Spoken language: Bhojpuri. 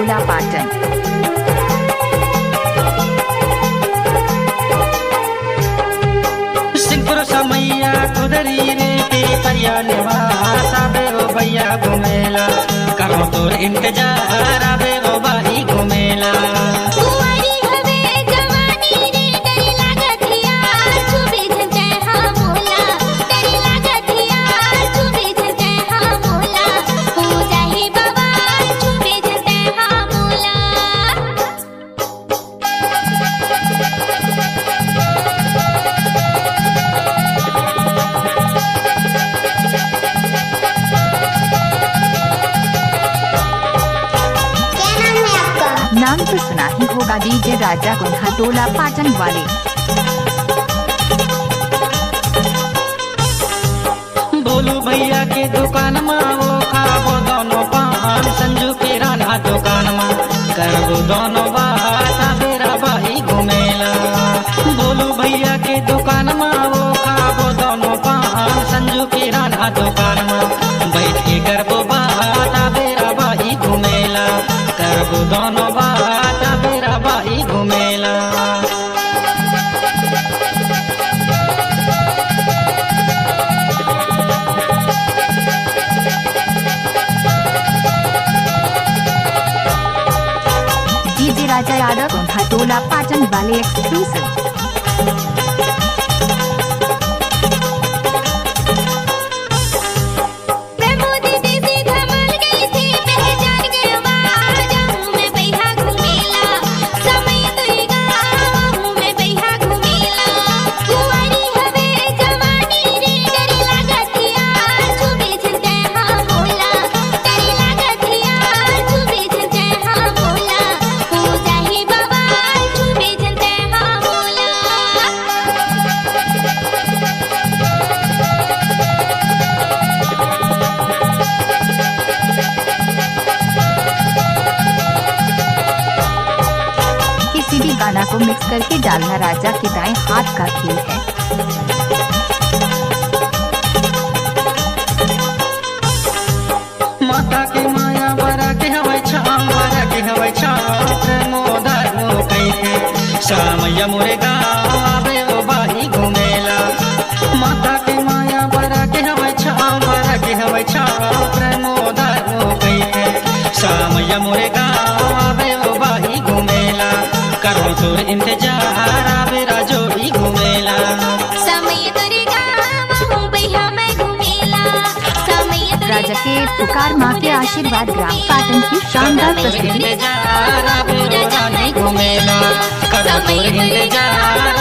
खटोला पाटन। सिंहपुर समैया खुदरी रे के परिया निवास आबे ओ भैया घुमेला करो तोर इंतजार आबे ओ भाई घुमेला। नाम तो सुना ही होगा डीजे राजा को खटोला पाटन वाले। बोलू भैया के दुकान में वो खाबो दोनों पान संजू के राना दुकान में करबो दोनों बात मेरा भाई घुमेला। बोलू भैया के दुकान में वो खाबो दोनों पान संजू के राना दुकान में बैठ के करबो बात मेरा भाई घुमेला करबो दोनों बात मेरा भाई घुमेला। डीजे राजा यादव को खटोला पाटन वाले एक्सक्लूसिव। किसी भी गाना को मिक्स करके डालना राजा के दाएं हाथ का खेल है। माता के माया बरा के हवै छाम बरा के हवै छाम मोदार मो कइके सामैया मोरे गाँव आबे ओ भाई घुमेला। माता के माया बरा के हवै छाम बरा के हवै छाम मोदार मो कइके सामैया मोरे गाँव आबे ओ भाई घुमेला करो तोर इंतजार आबे राजोड़ी घुमेला। राजा के पुकार माँ के आशीर्वाद ग्राम पाटन की शानदार प्रस्तुति। घुमेला करो तोर इंतजार